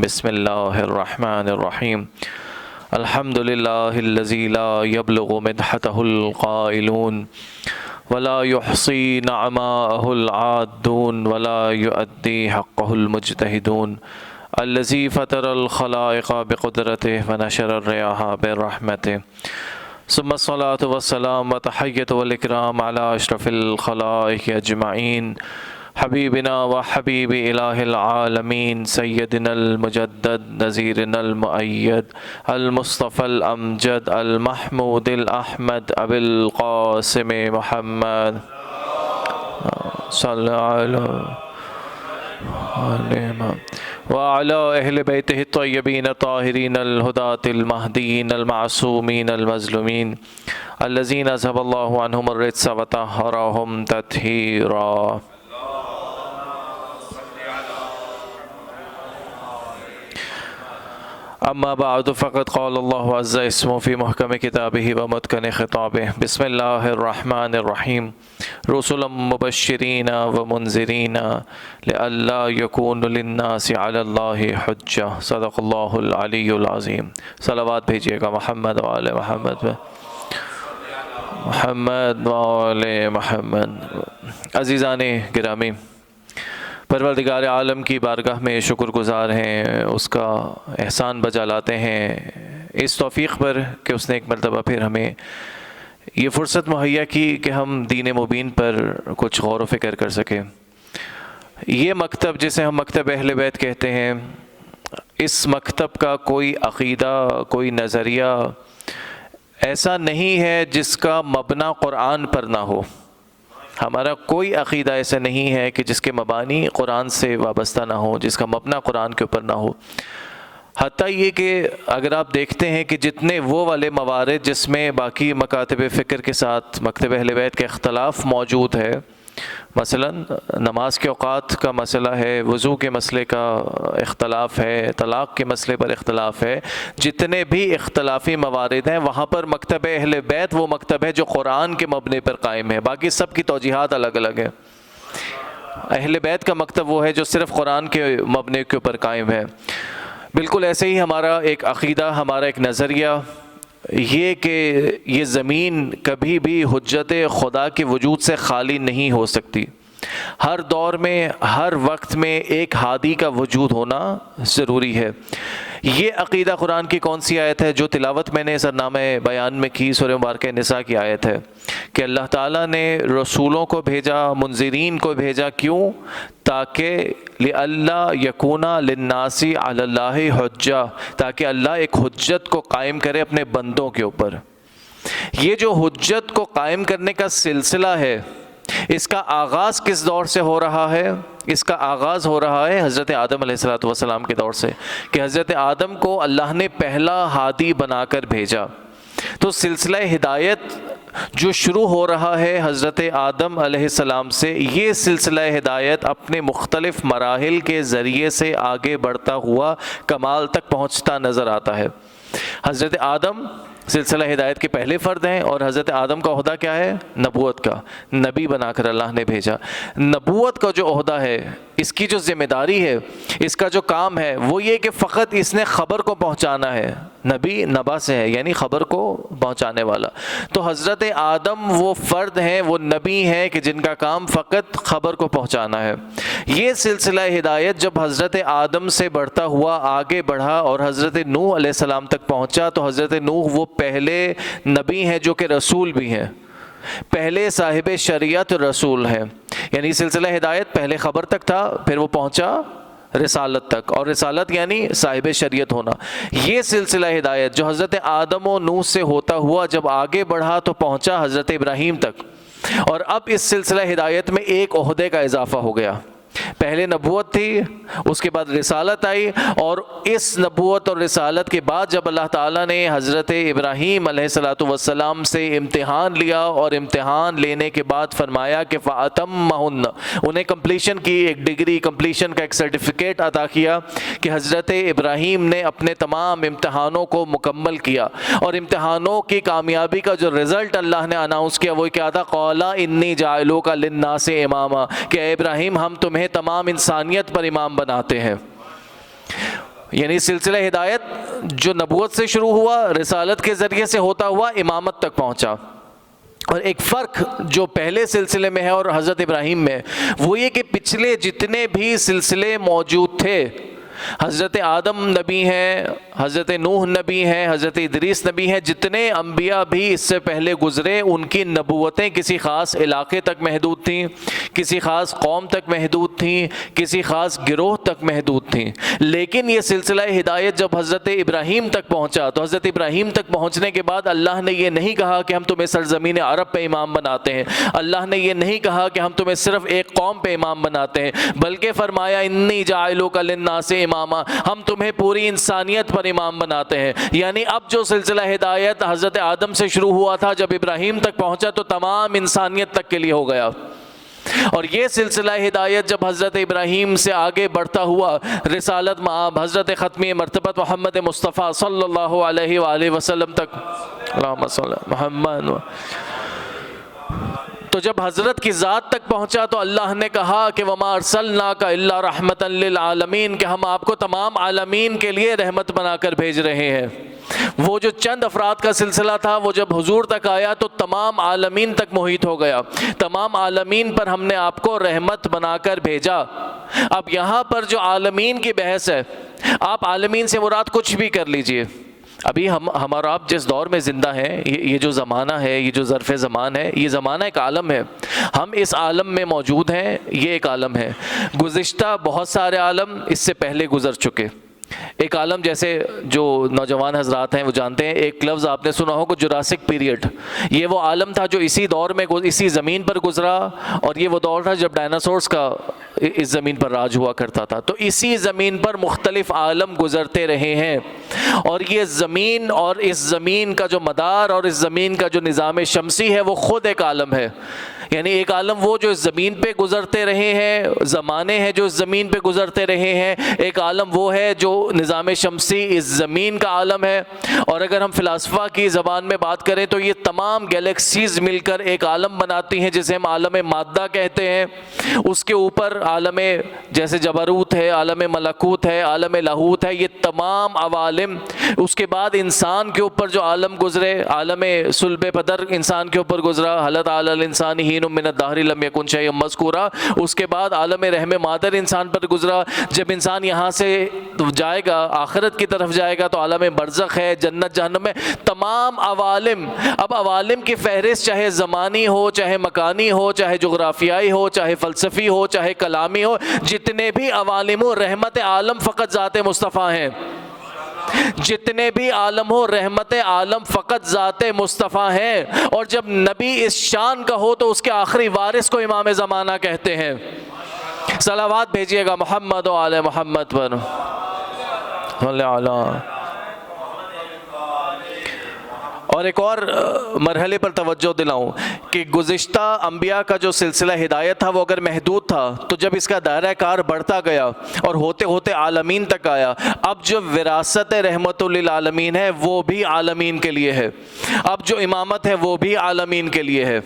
بسم اللہ الرحمن الرحیم الحمد للہ الذی لا یبلغ مدحتہ القائلون ولا یحصی نعماءہ العادون ولا یؤدی حقہ المجتہدون الذی فطر الخلائق بقدرتہ ونشر الریاح برحمتہ ثم الصلاة والسلام وتحیۃ والاکرام علی اشرف الخلائق اجمعین حبیبنا و حبیب الہ العالمین سیدنا المجدد نذیرنا المؤید المصطفى الامجد المحمود الاحمد ابی القاسم محمد صلی اللہ علیہ وعلى اہل بیتہ الطیبین الطاہرین الہداة المہدیین المعصومین المظلومین الذین اذهب اللہ عنہم الرجس وطہرہم تطہیرا. اما بعد فقد قال اللہ عز اسمہ فی محکم کتابہ و متقن خطابہ. بسم اللہ الرحمن الرحیم. رسلا مبشرین و منذرین لئلا یکون للناس علی اللہ حجہ. صدق اللہ العلی العظیم. صلوات بھیجیے گا محمد و آل محمد محمد و آل محمد. عزیزان گرامی، پروردگار عالم کی بارگاہ میں شکر گزار ہیں، اس کا احسان بجا لاتے ہیں اس توفیق پر کہ اس نے ایک مرتبہ پھر ہمیں یہ فرصت مہیا کی کہ ہم دین مبین پر کچھ غور و فکر کر سکیں. یہ مکتب جسے ہم مکتب اہل بیت کہتے ہیں، اس مکتب کا کوئی عقیدہ، کوئی نظریہ ایسا نہیں ہے جس کا مبنا قرآن پر نہ ہو. ہمارا کوئی عقیدہ ایسا نہیں ہے کہ جس کے مبانی قرآن سے وابستہ نہ ہو، جس کا مبنا قرآن کے اوپر نہ ہو. حتیٰ یہ کہ اگر آپ دیکھتے ہیں کہ جتنے وہ والے موارد جس میں باقی مکاتب فکر کے ساتھ مکتب اہل بیت کا اختلاف موجود ہے، مثلا نماز کے اوقات کا مسئلہ ہے، وضو کے مسئلے کا اختلاف ہے، طلاق کے مسئلے پر اختلاف ہے، جتنے بھی اختلافی موارد ہیں وہاں پر مکتب اہل بیت وہ مکتب ہے جو قرآن کے مبنے پر قائم ہے. باقی سب کی توجیحات الگ الگ ہیں. اہل بیت کا مکتب وہ ہے جو صرف قرآن کے مبنے کے اوپر قائم ہے. بالکل ایسے ہی ہمارا ایک عقیدہ، ہمارا ایک نظریہ یہ کہ یہ زمین کبھی بھی حجت خدا کے وجود سے خالی نہیں ہو سکتی. ہر دور میں، ہر وقت میں ایک ہادی کا وجود ہونا ضروری ہے. یہ عقیدہ قرآن کی کون سی آیت ہے جو تلاوت میں نے سرنامہ بیان میں کی؟ سورہ مبارکہ نساء کی آیت ہے کہ اللہ تعالیٰ نے رسولوں کو بھیجا، منذرین کو بھیجا. کیوں؟ تاکہ لئلا یکون للناس علی اللہ حجہ، تاکہ اللہ ایک حجت کو قائم کرے اپنے بندوں کے اوپر. یہ جو حجت کو قائم کرنے کا سلسلہ ہے، اس کا آغاز کس دور سے ہو رہا ہے؟ اس کا آغاز ہو رہا ہے حضرت آدم علیہ السلام کے دور سے، کہ حضرت آدم کو اللہ نے پہلا ہادی بنا کر بھیجا. تو سلسلہ ہدایت جو شروع ہو رہا ہے حضرت آدم علیہ السلام سے، یہ سلسلہ ہدایت اپنے مختلف مراحل کے ذریعے سے آگے بڑھتا ہوا کمال تک پہنچتا نظر آتا ہے. حضرت آدم سلسلہ ہدایت کے پہلے فرد ہیں، اور حضرت آدم کا عہدہ کیا ہے؟ نبوت کا. نبی بنا کر اللہ نے بھیجا. نبوت کا جو عہدہ ہے، اس کی جو ذمہ داری ہے، اس کا جو کام ہے، وہ یہ کہ فقط اس نے خبر کو پہنچانا ہے. نبی نبا سے ہے، یعنی خبر کو پہنچانے والا. تو حضرت آدم وہ فرد ہیں، وہ نبی ہیں کہ جن کا کام فقط خبر کو پہنچانا ہے. یہ سلسلہ ہدایت جب حضرت آدم سے بڑھتا ہوا آگے بڑھا اور حضرت نوح علیہ السلام تک پہنچا، تو حضرت نوح وہ پہلے نبی ہیں جو کہ رسول بھی ہیں، پہلے صاحب شریعت رسول ہیں. یعنی سلسلہ ہدایت پہلے خبر تک تھا، پھر وہ پہنچا رسالت تک، اور رسالت یعنی صاحب شریعت ہونا. یہ سلسلہ ہدایت جو حضرت آدم و نوح سے ہوتا ہوا جب آگے بڑھا تو پہنچا حضرت ابراہیم تک. اور اب اس سلسلہ ہدایت میں ایک عہدے کا اضافہ ہو گیا. پہلے نبوت تھی، اس کے بعد رسالت آئی، اور اس نبوت اور رسالت کے بعد جب اللہ تعالیٰ نے حضرت ابراہیم علیہ السلام سے امتحان لیا، اور امتحان لینے کے بعد فرمایا کہ فَأَتَمَّهُنَّ، انہیں کمپلیشن کی ایک ڈگری، کمپلیشن کا ایک سرٹیفکیٹ عطا کیا کہ حضرت ابراہیم نے اپنے تمام امتحانوں کو مکمل کیا. اور امتحانوں کی کامیابی کا جو رزلٹ اللہ نے اناؤنس کیا وہ کیا تھا؟ قَالَ إِنِّي جَاعِلُكَ لِلنَّاسِ إِمَامًا، کہ اے ابراہیم ہم تمہیں تمام انسانیت پر امام بناتے ہیں. یعنی سلسلہ ہدایت جو نبوت سے شروع ہوا، رسالت کے ذریعے سے ہوتا ہوا امامت تک پہنچا۔ اور ایک فرق جو پہلے سلسلے میں ہے اور حضرت ابراہیم میں، وہ یہ کہ پچھلے جتنے بھی سلسلے موجود تھے، حضرت آدم نبی ہیں، حضرت نوح نبی ہیں، حضرت ادریس نبی ہیں، جتنے انبیاء بھی اس سے پہلے گزرے، ان کی نبوتیں کسی خاص علاقے تک محدود تھیں، کسی خاص قوم تک محدود تھیں، کسی خاص گروہ تک محدود تھیں۔ لیکن یہ سلسلہ ہدایت جب حضرت ابراہیم تک پہنچا تو حضرت ابراہیم تک پہنچنے کے بعد اللہ نے یہ نہیں کہا کہ ہم تمہیں سرزمین عرب پہ امام بناتے ہیں، اللہ نے یہ نہیں کہا کہ ہم تمہیں صرف ایک قوم پہ امام بناتے ہیں، بلکہ فرمایا انی جاعلک للناس اماما، ہم تمہیں پوری انسانیت پر امام بناتے ہیں۔ یعنی اب جو سلسلہ ہدایت حضرت آدم سے شروع ہوا تھا، جب ابراہیم تک پہنچا تو تمام انسانیت تک کے لیے ہو گیا۔ اور یہ سلسلہ ہدایت جب حضرت ابراہیم سے آگے بڑھتا ہوا رسالت مآب حضرت ختمی مرتبت محمد مصطفیٰ صلی اللہ علیہ وآلہ وسلم تک، اللہم صلی اللہ محمد، تو جب حضرت کی ذات تک پہنچا تو اللہ نے کہا کہ وَمَا أَرْسَلْنَاكَ إِلَّا رَحْمَةً لِّلْعَالَمِينَ، کہ ہم آپ کو تمام عالمین کے لیے رحمت بنا کر بھیج رہے ہیں۔ وہ جو چند افراد کا سلسلہ تھا، وہ جب حضور تک آیا تو تمام عالمین تک محیط ہو گیا، تمام عالمین پر ہم نے آپ کو رحمت بنا کر بھیجا۔ اب یہاں پر جو عالمین کی بحث ہے، آپ عالمین سے مراد کچھ بھی کر لیجئے۔ ابھی ہمارا آپ جس دور میں زندہ ہیں، یہ جو زمانہ ہے، یہ جو ظرف زمان ہے، یہ زمانہ ایک عالم ہے، ہم اس عالم میں موجود ہیں، یہ ایک عالم ہے۔ گزشتہ بہت سارے عالم اس سے پہلے گزر چکے۔ ایک عالم جیسے جو نوجوان حضرات ہیں وہ جانتے ہیں، ایک لفظ آپ نے سنا ہوگا جوراسک پیریڈ، یہ وہ عالم تھا جو اسی دور میں اسی زمین پر گزرا، اور یہ وہ دور تھا جب ڈائناسورس کا اس زمین پر راج ہوا کرتا تھا۔ تو اسی زمین پر مختلف عالم گزرتے رہے ہیں، اور یہ زمین اور اس زمین کا جو مدار اور اس زمین کا جو نظام شمسی ہے وہ خود ایک عالم ہے۔ یعنی ایک عالم وہ جو اس زمین پہ گزرتے رہے ہیں، زمانے ہیں جو اس زمین پہ گزرتے رہے ہیں، ایک عالم وہ ہے جو نظام شمسی اس زمین کا عالم ہے۔ اور اگر ہم فلاسفہ کی زبان میں بات کریں تو یہ تمام گیلیکسیز مل کر ایک عالم بناتی ہیں جسے ہم عالم مادہ کہتے ہیں۔ اس کے اوپر عالم جیسے جبروت ہے، عالم ملکوت ہے، عالم لاہوت ہے، یہ تمام عوالم۔ اس کے بعد انسان کے اوپر جو عالم گزرے، عالم صلب بدر انسان کے اوپر گزرا، حلت علی الانسان حین من الدہر لم یکن شیئا مذکورا۔ اس کے بعد عالم رحم مادر انسان پر گزرا۔ جب انسان یہاں سے جائے گا، آخرت کی طرف جائے گا، تو عالم برزخ ہے، جنت جہنم میں، تمام عوالم۔ اب عوالم کی فہرست چاہے زمانی ہو، چاہے مکانی ہو، چاہے جغرافیائی ہو، چاہے فلسفی ہو، چاہے کلامی ہو، جتنے بھی عوالم ہو، رحمت عالم فقط ذات مصطفیٰ ہیں۔ جتنے بھی عالم ہو، رحمت عالم فقط ذات مصطفیٰ ہیں۔ اور جب نبی اس شان کا ہو تو اس کے آخری وارث کو امام زمانہ کہتے ہیں۔ صلوات بھیجیے گا محمد و آل محمد پر، صلی اللہ۔ اور ایک اور مرحلے پر توجہ دلاؤں کہ گزشتہ انبیاء کا جو سلسلہ ہدایت تھا وہ اگر محدود تھا، تو جب اس کا دائرہ کار بڑھتا گیا اور ہوتے ہوتے عالمین تک آیا، اب جو وراثت رحمت للعالمین ہے وہ بھی عالمین کے لیے ہے، اب جو امامت ہے وہ بھی عالمین کے لیے ہے،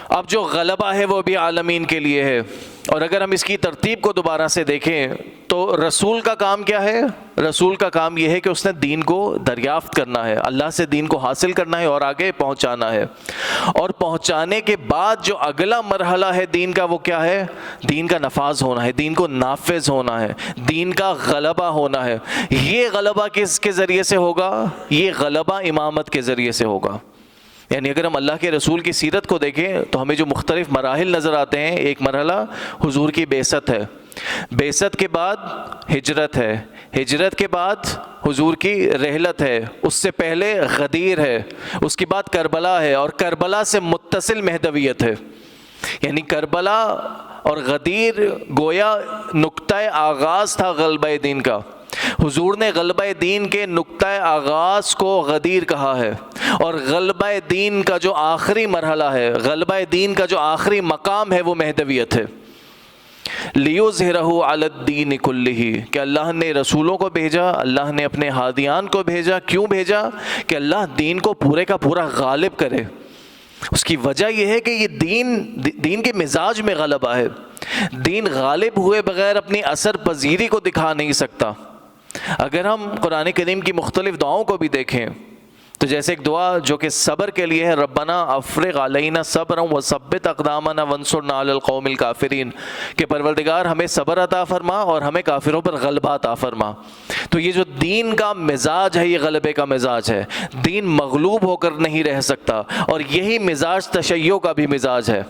اب جو غلبہ ہے وہ بھی عالمین کے لیے ہے۔ اور اگر ہم اس کی ترتیب کو دوبارہ سے دیکھیں تو رسول کا کام کیا ہے؟ رسول کا کام یہ ہے کہ اس نے دین کو دریافت کرنا ہے، اللہ سے دین کو حاصل کرنا ہے اور آگے پہنچانا ہے۔ اور پہنچانے کے بعد جو اگلا مرحلہ ہے دین کا، وہ کیا ہے؟ دین کا نفاذ ہونا ہے، دین کو نافذ ہونا ہے، دین کا غلبہ ہونا ہے۔ یہ غلبہ کس کے ذریعے سے ہوگا؟ یہ غلبہ امامت کے ذریعے سے ہوگا۔ یعنی اگر ہم اللہ کے رسول کی سیرت کو دیکھیں تو ہمیں جو مختلف مراحل نظر آتے ہیں، ایک مرحلہ حضور کی بعثت ہے، بعثت کے بعد ہجرت ہے، ہجرت کے بعد حضور کی رحلت ہے، اس سے پہلے غدیر ہے، اس کے بعد کربلا ہے، اور کربلا سے متصل مہدویت ہے۔ یعنی کربلا اور غدیر گویا نقطہ آغاز تھا غلبہ دین کا۔ حضور نے غلبہ دین کے نقطہ آغاز کو غدیر کہا ہے، اور غلبہ دین کا جو آخری مرحلہ ہے، غلبہ دین کا جو آخری مقام ہے وہ مہدویت ہے۔ لِيُظْهِرَهُ عَلَى الدِّينِ كُلِّهِ، کہ اللہ نے رسولوں کو بھیجا، اللہ نے اپنے ہادیان کو بھیجا۔ کیوں بھیجا؟ کہ اللہ دین کو پورے کا پورا غالب کرے۔ اس کی وجہ یہ ہے کہ یہ دین کے مزاج میں غلبہ ہے۔ دین غالب ہوئے بغیر اپنی اثر پذیری کو دکھا نہیں سکتا۔ اگر ہم قرآن کریم کی مختلف دعاؤں کو بھی دیکھیں تو جیسے ایک دعا جو کہ صبر کے لیے ہے، ربنا افرغ علینا صبرا وثبت اقدامنا وانصرنا علی القوم الکافرین، کہ پروردگار ہمیں صبر عطا فرما اور ہمیں کافروں پر غلبہ عطا فرما۔ تو یہ جو دین کا مزاج ہے یہ غلبے کا مزاج ہے، دین مغلوب ہو کر نہیں رہ سکتا، اور یہی مزاج تشیع کا بھی مزاج ہے۔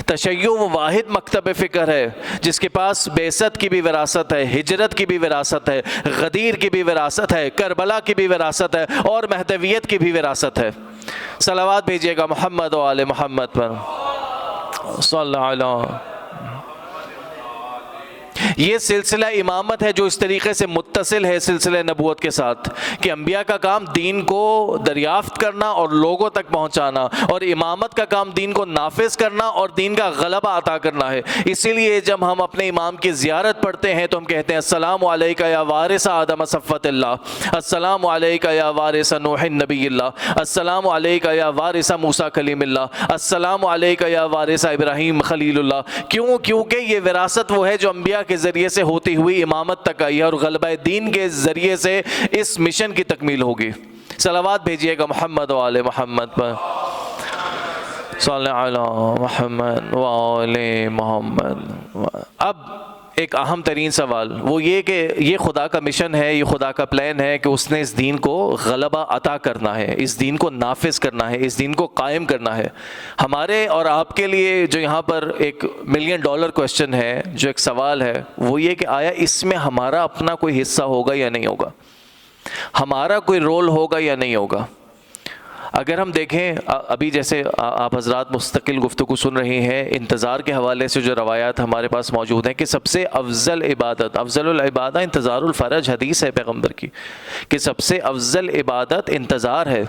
تشیع وہ واحد مکتب فکر ہے جس کے پاس بعثت کی بھی وراثت ہے، ہجرت کی بھی وراثت ہے، غدیر کی بھی وراثت ہے، کربلا کی بھی وراثت ہے، اور مہدویت کی بھی وراثت ہے۔ صلوات بھیجیے گا محمد و آل محمد پر، صلی اللہ علیہ۔ یہ سلسلہ امامت ہے جو اس طریقے سے متصل ہے سلسلہ نبوت کے ساتھ کہ انبیاء کا کام دین کو دریافت کرنا اور لوگوں تک پہنچانا، اور امامت کا کام دین کو نافذ کرنا اور دین کا غلبہ عطا کرنا ہے۔ اسی لیے جب ہم اپنے امام کی زیارت پڑھتے ہیں تو ہم کہتے ہیں السلام علیکہ یا وارث آدم صفوۃ اللہ، السلام علیکہ یا وارث نوح نبی اللہ، السلام علیکہ یا وارث موسیٰ کلیم اللہ، السلام علیکہ یا وارث ابراہیم خلیل اللہ۔ کیوں؟ کیونکہ یہ وراثت وہ ہے جو انبیاء کے ذریعے سے ہوتی ہوئی امامت تک آئی ہے، اور غلبہ دین کے ذریعے سے اس مشن کی تکمیل ہوگی۔ صلوات بھیجیے گا محمد و آل محمد پر، صلی علی محمد و آل محمد۔ اب ایک اہم ترین سوال وہ یہ کہ یہ خدا کا مشن ہے، یہ خدا کا پلان ہے کہ اس نے اس دین کو غلبہ عطا کرنا ہے، اس دین کو نافذ کرنا ہے، اس دین کو قائم کرنا ہے۔ ہمارے اور آپ کے لیے جو یہاں پر ایک $1 ملین کویسچن ہے، جو ایک سوال ہے، وہ یہ کہ آیا اس میں ہمارا اپنا کوئی حصہ ہوگا یا نہیں ہوگا، ہمارا کوئی رول ہوگا یا نہیں ہوگا۔ اگر ہم دیکھیں ابھی جیسے آپ حضرات مستقل گفتگو سن رہے ہیں، انتظار کے حوالے سے جو روایات ہمارے پاس موجود ہیں کہ سب سے افضل عبادت، افضل العبادہ انتظار الفرج، حدیث ہے پیغمبر کی کہ سب سے افضل عبادت انتظار ہے،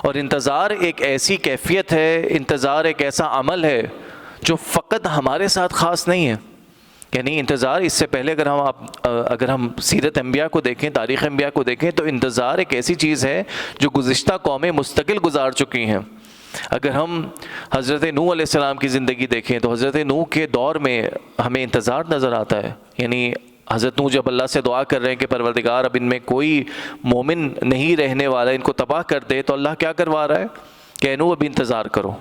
اور انتظار ایک ایسی کیفیت ہے، انتظار ایک ایسا عمل ہے جو فقط ہمارے ساتھ خاص نہیں ہے۔ یعنی انتظار اس سے پہلے اگر ہم سیرت انبیاء کو دیکھیں، تاریخ انبیاء کو دیکھیں، تو انتظار ایک ایسی چیز ہے جو گزشتہ قومیں مستقل گزار چکی ہیں۔ اگر ہم حضرت نوح علیہ السلام کی زندگی دیکھیں تو حضرت نوح کے دور میں ہمیں انتظار نظر آتا ہے۔ یعنی حضرت نوح جب اللہ سے دعا کر رہے ہیں کہ پروردگار اب ان میں کوئی مومن نہیں رہنے والا، ان کو تباہ کر دے، تو اللہ کیا کروا رہا ہے کہ نوح اب انتظار کرو۔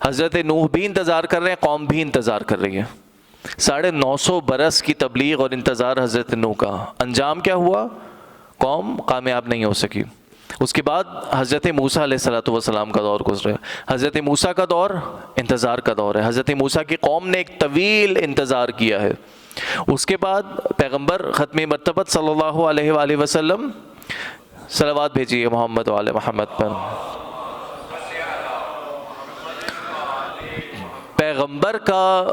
حضرت نوح بھی انتظار کر رہے ہیں، قوم بھی انتظار کر رہی ہے۔ 950 برس کی تبلیغ اور انتظار حضرت نوح کا، انجام کیا ہوا؟ قوم کامیاب نہیں ہو سکی۔ اس کے بعد حضرت موسیٰ علیہ السلام کا دور گزرا۔ حضرت موسیٰ کا دور انتظار کا دور ہے، حضرت موسیٰ کی قوم نے ایک طویل انتظار کیا ہے۔ اس کے بعد پیغمبر ختم مرتبت صلی اللہ علیہ وآلہ وسلم، صلوات بھیجیے محمد و آل محمد پر۔ پیغمبر کا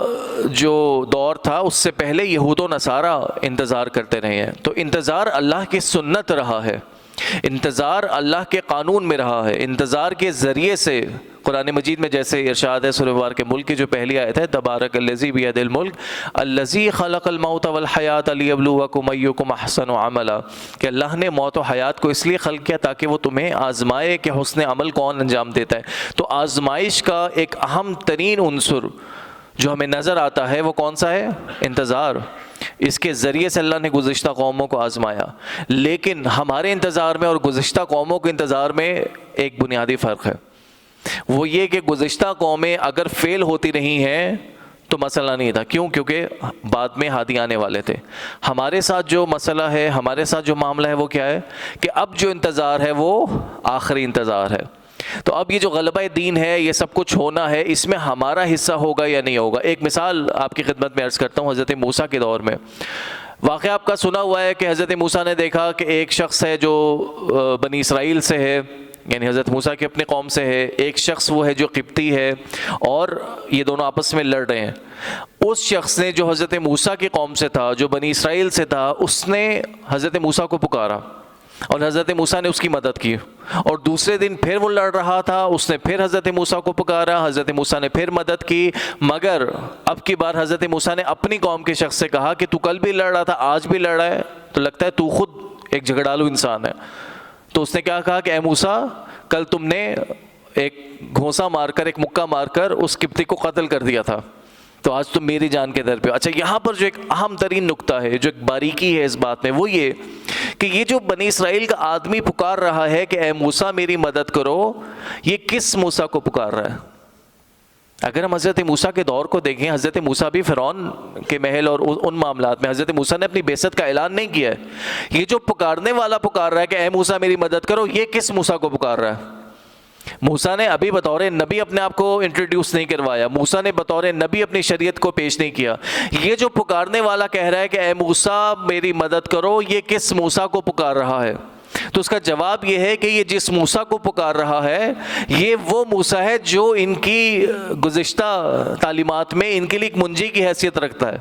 جو دور تھا اس سے پہلے یہود و نصارہ انتظار کرتے رہے ہیں، تو انتظار اللہ کی سنت رہا ہے، انتظار اللہ کے قانون میں رہا ہے۔ انتظار کے ذریعے سے قرآن مجید میں جیسے ارشاد ہے سورہ مبارکہ ملک کی جو پہلی آیت ہے، تبارک الذی بیدہ الملک الذی خلق الموت والحیات لیبلوکم ایکم احسن عملا، کہ اللہ نے موت و حیات کو اس لیے خلق کیا تاکہ وہ تمہیں آزمائے کہ حسن عمل کون انجام دیتا ہے۔ تو آزمائش کا ایک اہم ترین عنصر جو ہمیں نظر آتا ہے وہ کون سا ہے؟ انتظار۔ اس کے ذریعے سے اللہ نے گزشتہ قوموں کو آزمایا، لیکن ہمارے انتظار میں اور گزشتہ قوموں کے انتظار میں ایک بنیادی فرق ہے، وہ یہ کہ گزشتہ قومیں اگر فیل ہوتی رہی ہیں تو مسئلہ نہیں تھا۔ کیوں؟ کیونکہ بعد میں ہادی آنے والے تھے۔ ہمارے ساتھ جو مسئلہ ہے، ہمارے ساتھ جو معاملہ ہے وہ کیا ہے کہ اب جو انتظار ہے وہ آخری انتظار ہے۔ تو اب یہ جو غلبہ دین ہے، یہ سب کچھ ہونا ہے، اس میں ہمارا حصہ ہوگا یا نہیں ہوگا۔ ایک مثال آپ کی خدمت میں عرض کرتا ہوں۔ حضرت موسیٰ کے دور میں واقعہ آپ کا سنا ہوا ہے کہ حضرت موسیٰ نے دیکھا کہ ایک شخص ہے جو بنی اسرائیل سے ہے، یعنی حضرت موسیٰ کی اپنے قوم سے ہے، ایک شخص وہ ہے جو قبطی ہے، اور یہ دونوں آپس میں لڑ رہے ہیں۔ اس شخص نے جو حضرت موسیٰ کی قوم سے تھا، جو بنی اسرائیل سے تھا، اس نے حضرت موسیٰ کو پکارا اور حضرت موسیٰ نے اس کی مدد کی، اور دوسرے دن پھر وہ لڑ رہا تھا، اس نے پھر حضرت موسیٰ کو پکارا، حضرت موسیٰ نے پھر مدد کی، مگر اب کی بار حضرت موسیٰ نے اپنی قوم کے شخص سے کہا کہ تو کل بھی لڑ رہا تھا، آج بھی لڑ رہا ہے، تو لگتا ہے تو خود ایک جھگڑالو انسان ہے۔ تو اس نے کیا کہا کہ اے موسیٰ، کل تم نے ایک گھونسا مار کر، ایک مکہ مار کر اس قبطی کو قتل کر دیا تھا، تو آج تم میری جان کے در پہ ہو۔ اچھا، یہاں پر جو ایک اہم ترین نقطہ ہے، جو ایک باریکی ہے اس بات میں، وہ یہ کہ یہ جو بنی اسرائیل کا آدمی پکار رہا ہے کہ اے موسیٰ میری مدد کرو، یہ کس موسیٰ کو پکار رہا ہے؟ اگر ہم حضرت موسیٰ کے دور کو دیکھیں، حضرت موسیٰ بھی فرعون کے محل اور ان معاملات میں، حضرت موسیٰ نے اپنی بعثت کا اعلان نہیں کیا ہے۔ یہ جو پکارنے والا پکار رہا ہے کہ اے موسیٰ میری مدد کرو، یہ کس موسیٰ کو پکار رہا ہے؟ موسیٰ نے ابھی بطور نبی اپنے آپ کو انٹروڈیوس نہیں کروایا، موسیٰ نے بطور نبی اپنی شریعت کو پیش نہیں کیا۔ یہ جو پکارنے والا کہہ رہا ہے کہ اے موسیٰ میری مدد کرو، یہ کس موسیٰ کو پکار رہا ہے؟ تو اس کا جواب یہ ہے کہ یہ جس موسیٰ کو پکار رہا ہے، یہ وہ موسیٰ ہے جو ان کی گزشتہ تعلیمات میں ان کے لیے ایک منجی کی حیثیت رکھتا ہے۔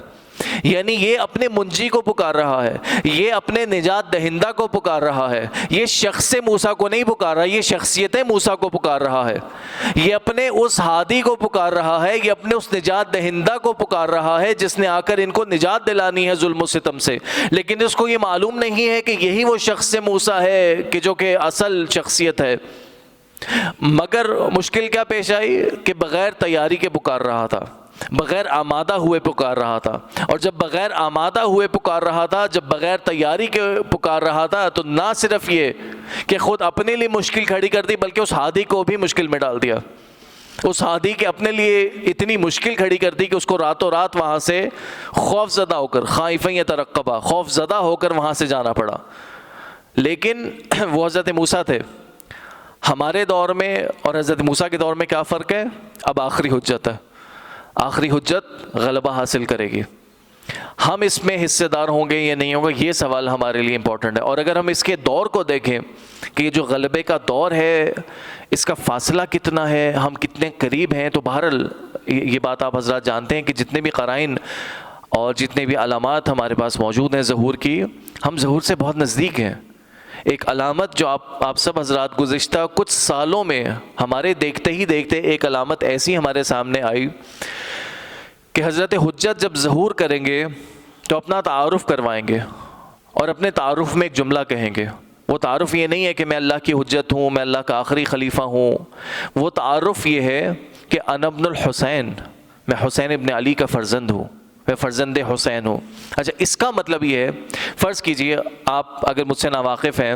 یعنی یہ اپنے منجی کو پکار رہا ہے، یہ اپنے نجات دہندہ کو پکار رہا ہے، یہ شخص موسیٰ کو نہیں پکار رہا، یہ شخصیت موسیٰ کو پکار رہا ہے، یہ اپنے اس ہادی کو پکار رہا ہے، یہ اپنے اس نجات دہندہ کو پکار رہا ہے جس نے آ کر ان کو نجات دلانی ہے ظلم و ستم سے۔ لیکن اس کو یہ معلوم نہیں ہے کہ یہی وہ شخص موسیٰ ہے کہ جو کہ اصل شخصیت ہے۔ مگر مشکل کیا پیش آئی کہ بغیر تیاری کے پکار رہا تھا، بغیر آمادہ ہوئے پکار رہا تھا، اور جب بغیر آمادہ ہوئے پکار رہا تھا، جب بغیر تیاری کے پکار رہا تھا، تو نہ صرف یہ کہ خود اپنے لیے مشکل کھڑی کر دی، بلکہ اس ہادی کو بھی مشکل میں ڈال دیا۔ اس ہادی کے اپنے لیے اتنی مشکل کھڑی کر دی کہ اس کو راتوں رات وہاں سے خوف زدہ ہو کر، خائفاً یترقبا، خوف زدہ ہو کر وہاں سے جانا پڑا۔ لیکن وہ حضرت موسیٰ تھے۔ ہمارے دور میں اور حضرت موسیٰ کے دور میں کیا فرق ہے؟ اب آخری حجت ہے، آخری حجت غلبہ حاصل کرے گی۔ ہم اس میں حصے دار ہوں گے یا نہیں ہوں گے، یہ سوال ہمارے لیے امپورٹنٹ ہے۔ اور اگر ہم اس کے دور کو دیکھیں کہ یہ جو غلبے کا دور ہے، اس کا فاصلہ کتنا ہے، ہم کتنے قریب ہیں، تو بہرحال یہ بات آپ حضرات جانتے ہیں کہ جتنے بھی قرائن اور جتنے بھی علامات ہمارے پاس موجود ہیں ظہور کی، ہم ظہور سے بہت نزدیک ہیں۔ ایک علامت جو آپ سب حضرات گزشتہ کچھ سالوں میں ہمارے دیکھتے ہی دیکھتے ایک علامت ایسی ہمارے سامنے آئی کہ حضرت حجت جب ظہور کریں گے تو اپنا تعارف کروائیں گے، اور اپنے تعارف میں ایک جملہ کہیں گے۔ وہ تعارف یہ نہیں ہے کہ میں اللہ کی حجت ہوں، میں اللہ کا آخری خلیفہ ہوں، وہ تعارف یہ ہے کہ انا ابن الحسین، میں حسین ابن علی کا فرزند ہوں، میں فرزند حسین ہوں۔ اچھا، اس کا مطلب یہ ہے، فرض کیجئے آپ اگر مجھ سے ناواقف ہیں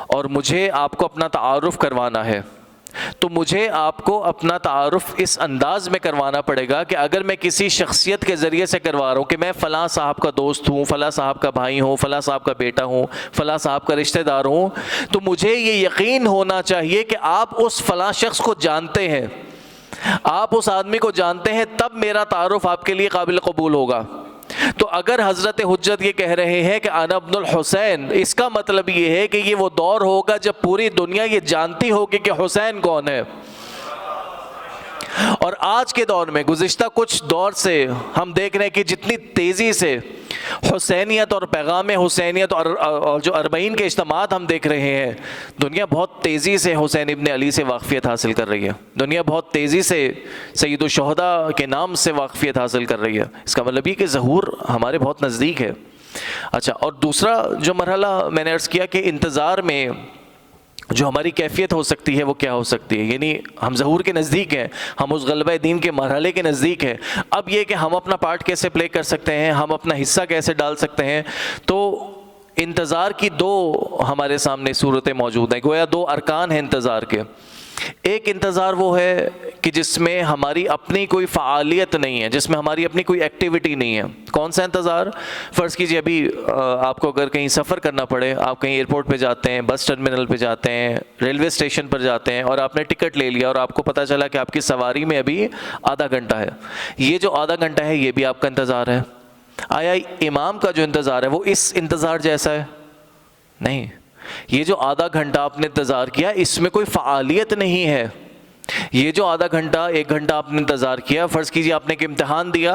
اور مجھے آپ کو اپنا تعارف کروانا ہے، تو مجھے آپ کو اپنا تعارف اس انداز میں کروانا پڑے گا کہ اگر میں کسی شخصیت کے ذریعے سے کروا رہا ہوں کہ میں فلاں صاحب کا دوست ہوں، فلاں صاحب کا بھائی ہوں، فلاں صاحب کا بیٹا ہوں، فلاں صاحب کا رشتہ دار ہوں، تو مجھے یہ یقین ہونا چاہیے کہ آپ اس فلاں شخص کو جانتے ہیں، آپ اس آدمی کو جانتے ہیں، تب میرا تعارف آپ کے لیے قابل قبول ہوگا۔ تو اگر حضرت حجت یہ کہہ رہے ہیں کہ انا ابن الحسین، اس کا مطلب یہ ہے کہ یہ وہ دور ہوگا جب پوری دنیا یہ جانتی ہوگی کہ حسین کون ہے۔ اور آج کے دور میں گزشتہ کچھ دور سے ہم دیکھ رہے ہیں کہ جتنی تیزی سے حسینیت اور پیغام حسینیت اور جو 40 کے اجتماعات ہم دیکھ رہے ہیں، دنیا بہت تیزی سے حسین ابن علی سے واقفیت حاصل کر رہی ہے، دنیا بہت تیزی سے سید الشہداء کے نام سے واقفیت حاصل کر رہی ہے۔ اس کا مطلب یہ کہ ظہور ہمارے بہت نزدیک ہے۔ اچھا، اور دوسرا جو مرحلہ میں نے عرض کیا کہ انتظار میں جو ہماری کیفیت ہو سکتی ہے وہ کیا ہو سکتی ہے، یعنی ہم ظہور کے نزدیک ہیں، ہم اس غلبہ دین کے مرحلے کے نزدیک ہیں۔ اب یہ کہ ہم اپنا پارٹ کیسے پلے کر سکتے ہیں، ہم اپنا حصہ کیسے ڈال سکتے ہیں، تو انتظار کی دو ہمارے سامنے صورتیں موجود ہیں، گویا دو ارکان ہیں انتظار کے۔ ایک انتظار وہ ہے کہ جس میں ہماری اپنی کوئی فعالیت نہیں ہے، جس میں ہماری اپنی کوئی ایکٹیویٹی نہیں ہے۔ کون سا انتظار؟ فرض کیجئے ابھی آپ کو اگر کہیں سفر کرنا پڑے، آپ کہیں ایئرپورٹ پہ جاتے ہیں، بس ٹرمینل پہ جاتے ہیں، ریلوے اسٹیشن پر جاتے ہیں، اور آپ نے ٹکٹ لے لیا اور آپ کو پتہ چلا کہ آپ کی سواری میں ابھی آدھا گھنٹہ ہے۔ یہ جو آدھا گھنٹہ ہے یہ بھی آپ کا انتظار ہے۔ آیا امام کا جو انتظار ہے وہ اس انتظار جیسا ہے؟ نہیں۔ یہ جو آدھا گھنٹہ آپ نے انتظار کیا، اس میں کوئی فعالیت نہیں ہے۔ یہ جو آدھا گھنٹہ 1 گھنٹہ آپ نے انتظار کیا، فرض کیجئے آپ نے ایک امتحان دیا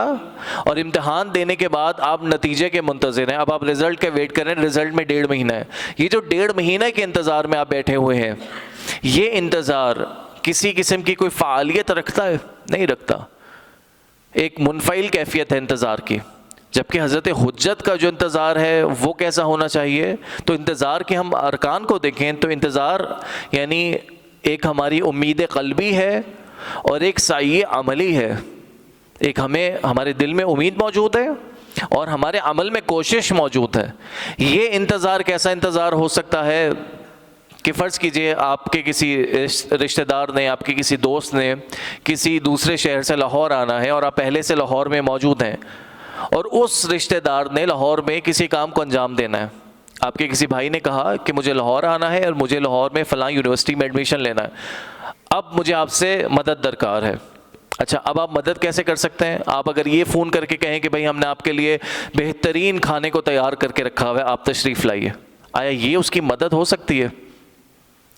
اور امتحان دینے کے بعد آپ نتیجے کے منتظر ہیں، اب آپ رزلٹ کے ویٹ کر رہے ہیں، رزلٹ میں 1.5 مہینہ ہے۔ یہ جو 1.5 مہینہ کے انتظار میں آپ بیٹھے ہوئے ہیں، یہ انتظار کسی قسم کی کوئی فعالیت رکھتا ہے؟ نہیں رکھتا، ایک منفعل کیفیت ہے انتظار کی۔ جبکہ حضرت حجت کا جو انتظار ہے وہ کیسا ہونا چاہیے؟ تو انتظار کے ہم ارکان کو دیکھیں تو انتظار یعنی ایک ہماری امید قلبی ہے اور ایک سعی عملی ہے۔ ایک ہمیں ہمارے دل میں امید موجود ہے اور ہمارے عمل میں کوشش موجود ہے. یہ انتظار کیسا انتظار ہو سکتا ہے کہ فرض کیجئے آپ کے کسی رشتہ دار نے، آپ کے کسی دوست نے کسی دوسرے شہر سے لاہور آنا ہے اور آپ پہلے سے لاہور میں موجود ہیں، اور اس رشتہ دار نے لاہور میں کسی کام کو انجام دینا ہے. آپ کے کسی بھائی نے کہا کہ مجھے لاہور آنا ہے اور مجھے لاہور میں فلاں یونیورسٹی میں ایڈمیشن لینا ہے، اب مجھے آپ سے مدد درکار ہے. اچھا، اب آپ مدد کیسے کر سکتے ہیں؟ آپ اگر یہ فون کر کے کہیں کہ بھائی ہم نے آپ کے لیے بہترین کھانے کو تیار کر کے رکھا ہوا ہے، آپ تشریف لائیے، آیا یہ اس کی مدد ہو سکتی ہے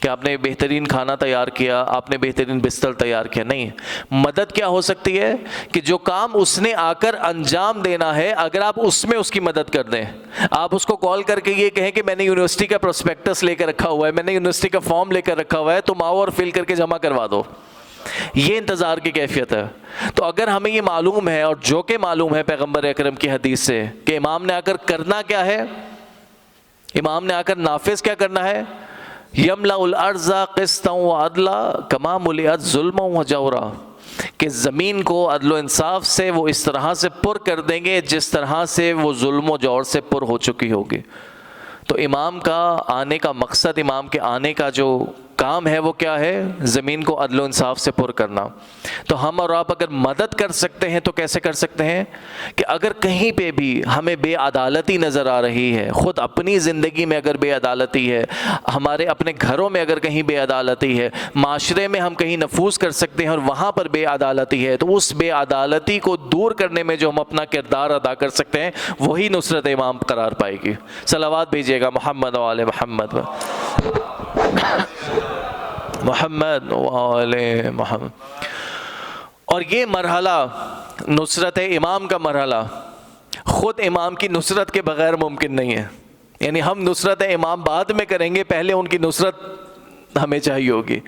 کہ آپ نے بہترین کھانا تیار کیا، آپ نے بہترین بستر تیار کیا؟ نہیں. مدد کیا ہو سکتی ہے کہ جو کام اس نے آ کر انجام دینا ہے، اگر آپ اس میں اس کی مدد کر دیں، آپ اس کو کال کر کے یہ کہیں کہ میں نے یونیورسٹی کا پروسپیکٹس لے کر رکھا ہوا ہے، میں نے یونیورسٹی کا فارم لے کر رکھا ہوا ہے، تم آؤ اور فل کر کے جمع کروا دو. یہ انتظار کی کیفیت ہے. تو اگر ہمیں یہ معلوم ہے، اور جو کہ معلوم ہے پیغمبر اکرم کی حدیث سے، کہ امام نے آ کر کرنا کیا ہے، امام نے آ کر نافذ کیا کرنا ہے، یملأ الارض قسطا وعدلا کما ملئت ظلما وجورا، کہ زمین کو عدل و انصاف سے وہ اس طرح سے پر کر دیں گے جس طرح سے وہ ظلم و جور سے پر ہو چکی ہوگی. تو امام کا آنے کا مقصد، امام کے آنے کا جو کام ہے وہ کیا ہے؟ زمین کو عدل و انصاف سے پر کرنا. تو ہم اور آپ اگر مدد کر سکتے ہیں تو کیسے کر سکتے ہیں؟ کہ اگر کہیں پہ بھی ہمیں بے عدالتی نظر آ رہی ہے، خود اپنی زندگی میں اگر بے عدالتی ہے، ہمارے اپنے گھروں میں اگر کہیں بے عدالتی ہے، معاشرے میں ہم کہیں نفوذ کر سکتے ہیں اور وہاں پر بے عدالتی ہے، تو اس بے عدالتی کو دور کرنے میں جو ہم اپنا کردار ادا کر سکتے ہیں وہی نصرت امام قرار پائے گی. صلوات بھیجیے گا محمد و آل محمد محمد وآل محمد. اور یہ مرحلہ نصرت امام کا مرحلہ خود امام کی نصرت کے بغیر ممکن نہیں ہے. یعنی ہم نصرت امام بعد میں کریں گے، پہلے ان کی نصرت ہمیں چاہیے ہوگی.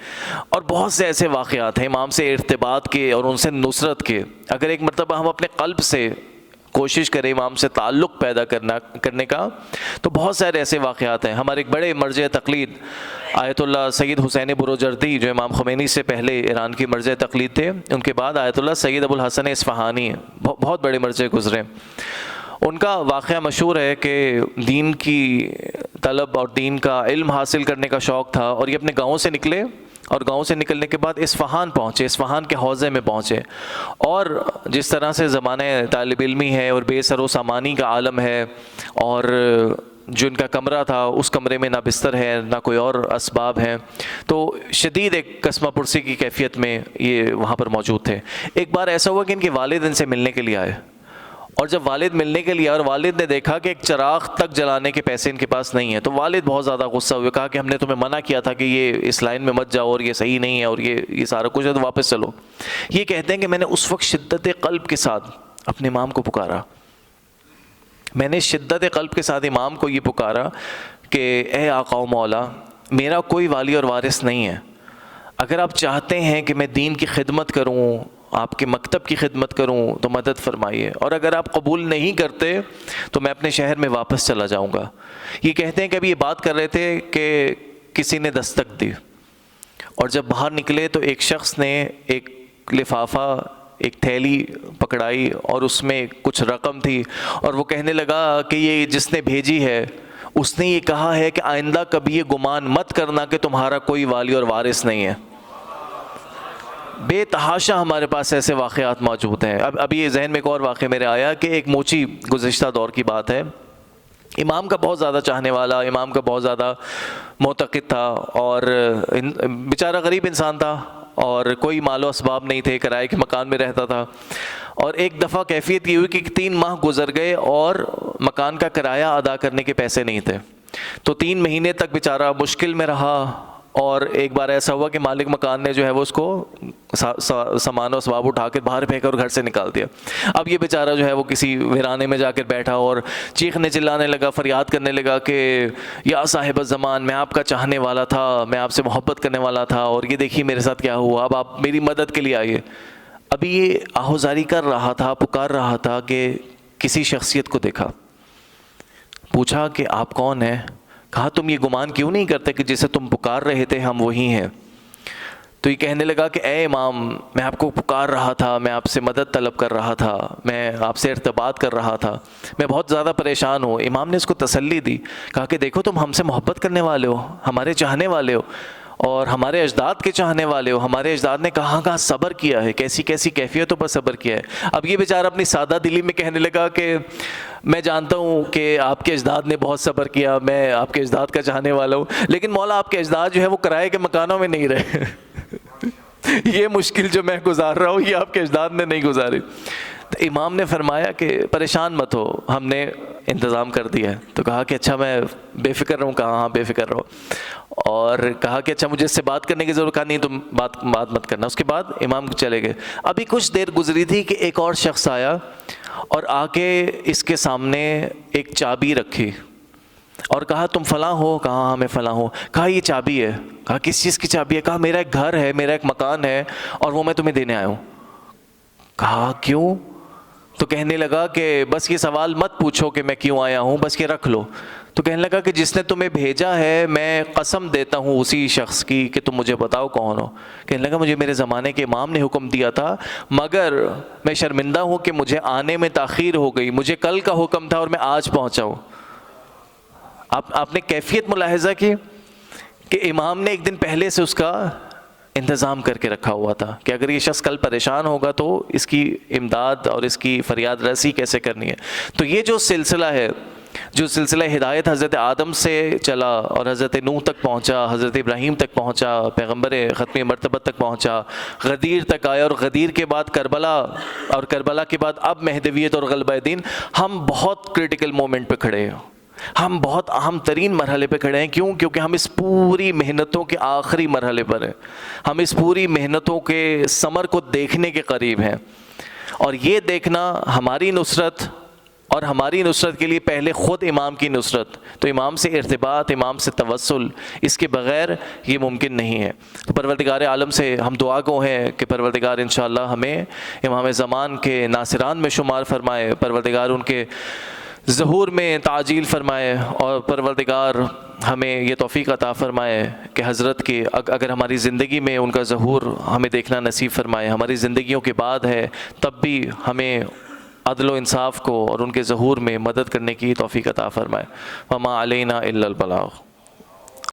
اور بہت سے ایسے واقعات ہیں امام سے ارتباط کے اور ان سے نصرت کے. اگر ایک مرتبہ ہم اپنے قلب سے کوشش کریں امام سے تعلق پیدا کرنے کا، تو بہت سارے ایسے واقعات ہیں. ہمارے ایک بڑے مرجع تقلید آیت اللہ سید حسین بروجردی، جو امام خمینی سے پہلے ایران کی مرجع تقلید تھے، ان کے بعد آیت اللہ سید ابو الحسن اصفہانی، بہت بڑے مرجع گزرے. ان کا واقعہ مشہور ہے کہ دین کی طلب اور دین کا علم حاصل کرنے کا شوق تھا، اور یہ اپنے گاؤں سے نکلے، اور گاؤں سے نکلنے کے بعد اصفہان پہنچے، اصفہان کے حوزے میں پہنچے. اور جس طرح سے زمانہ طالب علمی ہے اور بے سر و سامانی کا عالم ہے، اور جو ان کا کمرہ تھا اس کمرے میں نہ بستر ہے نہ کوئی اور اسباب ہیں، تو شدید ایک کسمہ پرسی کی کیفیت میں یہ وہاں پر موجود تھے. ایک بار ایسا ہوا کہ ان کے والد ان سے ملنے کے لیے آئے، اور جب والد ملنے کے لیے، اور والد نے دیکھا کہ ایک چراغ تک جلانے کے پیسے ان کے پاس نہیں ہیں، تو والد بہت زیادہ غصہ ہوئے، کہا کہ ہم نے تمہیں منع کیا تھا کہ یہ اس لائن میں مت جاؤ اور یہ صحیح نہیں ہے اور یہ سارا کچھ ہے، تو واپس چلو. یہ کہتے ہیں کہ میں نے اس وقت شدت قلب کے ساتھ اپنے امام کو پکارا، میں نے شدت قلب کے ساتھ امام کو یہ پکارا کہ اے آقا و مولا، میرا کوئی والی اور وارث نہیں ہے، اگر آپ چاہتے ہیں کہ میں دین کی خدمت کروں، آپ کے مکتب کی خدمت کروں تو مدد فرمائیے، اور اگر آپ قبول نہیں کرتے تو میں اپنے شہر میں واپس چلا جاؤں گا. یہ کہتے ہیں کہ ابھی یہ بات کر رہے تھے کہ کسی نے دستک دی، اور جب باہر نکلے تو ایک شخص نے ایک لفافہ، ایک تھیلی پکڑائی، اور اس میں کچھ رقم تھی، اور وہ کہنے لگا کہ یہ جس نے بھیجی ہے اس نے یہ کہا ہے کہ آئندہ کبھی یہ گمان مت کرنا کہ تمہارا کوئی والی اور وارث نہیں ہے. بے تحاشا ہمارے پاس ایسے واقعات موجود ہیں. ابھی یہ ذہن میں ایک اور واقعہ میرے آیا کہ ایک موچی گزشتہ دور کی بات ہے، امام کا بہت زیادہ چاہنے والا، امام کا بہت زیادہ معتقد تھا، اور بیچارہ غریب انسان تھا اور کوئی مال و اسباب نہیں تھے، کرائے کے مکان میں رہتا تھا. اور ایک دفعہ کیفیت یہ ہوئی کہ 3 ماہ گزر گئے اور مکان کا کرایہ ادا کرنے کے پیسے نہیں تھے، تو 3 مہینے تک بیچارہ مشکل میں رہا. اور ایک بار ایسا ہوا کہ مالک مکان نے جو ہے وہ اس کو سامان و اسباب اٹھا کے باہر پھینکا اور گھر سے نکال دیا. اب یہ بیچارہ جو ہے وہ کسی ویرانے میں جا کر بیٹھا اور چیخنے چلانے لگا، فریاد کرنے لگا کہ یا صاحب الزمان، میں آپ کا چاہنے والا تھا، میں آپ سے محبت کرنے والا تھا، اور یہ دیکھیے میرے ساتھ کیا ہوا، اب آپ میری مدد کے لیے آئیے. ابھی یہ آہوزاری کر رہا تھا، پکار رہا تھا کہ کسی شخصیت کو دیکھا، پوچھا کہ آپ کون ہیں؟ کہا تم یہ گمان کیوں نہیں کرتے کہ جسے تم پکار رہے تھے ہم وہی ہیں؟ تو یہ کہنے لگا کہ اے امام، میں آپ کو پکار رہا تھا، میں آپ سے مدد طلب کر رہا تھا، میں آپ سے ارتباط کر رہا تھا، میں بہت زیادہ پریشان ہوں۔ امام نے اس کو تسلی دی، کہا کہ دیکھو تم ہم سے محبت کرنے والے ہو، ہمارے چاہنے والے ہو، اور ہمارے اجداد کے چاہنے والے ہو، ہمارے اجداد نے کہاں کہاں صبر کیا ہے، کیسی کیسی کیفیتوں پر صبر کیا ہے۔ اب یہ بیچارہ اپنی سادہ دلی میں کہنے لگا کہ میں جانتا ہوں کہ آپ کے اجداد نے بہت صبر کیا، میں آپ کے اجداد کا چاہنے والا ہوں، لیکن مولا آپ کے اجداد جو ہے وہ کرائے کے مکانوں میں نہیں رہے یہ مشکل جو میں گزار رہا ہوں یہ آپ کے اجداد نے نہیں گزاری۔ تو امام نے فرمایا کہ پریشان مت ہو، ہم نے انتظام کر دیا ہے۔ تو کہا کہ اچھا میں بے فکر رہوں، کہا ہاں بے فکر رہو، اور کہا کہ اچھا مجھے اس سے بات کرنے کی ضرورت، کہا نہیں تم بات مت کرنا۔ اس کے بعد امام چلے گئے۔ ابھی کچھ دیر گزری تھی کہ ایک اور شخص آیا اور آ کے اس کے سامنے ایک چابی رکھی اور کہا تم فلاں ہو؟ کہا ہاں میں فلاں ہوں۔ کہا یہ چابی ہے۔ کہا کس چیز کی چابی ہے؟ کہا میرا ایک گھر ہے، میرا ایک مکان ہے اور وہ میں تمہیں دینے آیا ہوں۔ کہا کیوں؟ تو کہنے لگا کہ بس یہ سوال مت پوچھو کہ میں کیوں آیا ہوں، بس یہ رکھ لو۔ تو کہنے لگا کہ جس نے تمہیں بھیجا ہے میں قسم دیتا ہوں اسی شخص کی کہ تم مجھے بتاؤ کون ہو۔ کہنے لگا مجھے میرے زمانے کے امام نے حکم دیا تھا، مگر میں شرمندہ ہوں کہ مجھے آنے میں تاخیر ہو گئی، مجھے کل کا حکم تھا اور میں آج پہنچا ہوں۔ آپ نے کیفیت ملاحظہ کی کہ امام نے ایک دن پہلے سے اس کا انتظام کر کے رکھا ہوا تھا کہ اگر یہ شخص کل پریشان ہوگا تو اس کی امداد اور اس کی فریاد رسی کیسے کرنی ہے۔ تو یہ جو سلسلہ ہے، جو سلسلہ ہدایت حضرت آدم سے چلا اور حضرت نوح تک پہنچا، حضرت ابراہیم تک پہنچا، پیغمبر ختمی مرتبت تک پہنچا، غدیر تک آیا، اور غدیر کے بعد کربلا، اور کربلا کے بعد اب مہدویت اور غلبہ دین، ہم بہت کرٹیکل مومنٹ پہ کھڑے ہیں، ہم بہت اہم ترین مرحلے پہ کھڑے ہیں۔ کیوں؟ کیونکہ ہم اس پوری محنتوں کے آخری مرحلے پر ہیں، ہم اس پوری محنتوں کے ثمر کو دیکھنے کے قریب ہیں، اور یہ دیکھنا ہماری نصرت، اور ہماری نصرت کے لیے پہلے خود امام کی نصرت، تو امام سے ارتباط، امام سے توسل، اس کے بغیر یہ ممکن نہیں ہے۔ تو پروردگار عالم سے ہم دعا گو ہیں کہ پروردگار انشاءاللہ ہمیں امام زمان کے ناصران میں شمار فرمائے، پروردگار ان کے ظہور میں تعجیل فرمائے، اور پروردگار ہمیں یہ توفیق عطا فرمائے کہ حضرت کے اگر ہماری زندگی میں ان کا ظہور ہمیں دیکھنا نصیب فرمائے، ہماری زندگیوں کے بعد ہے تب بھی ہمیں عدل و انصاف کو اور ان کے ظہور میں مدد کرنے کی توفیق عطا فرمائے۔ وما علینا الا البلاغ۔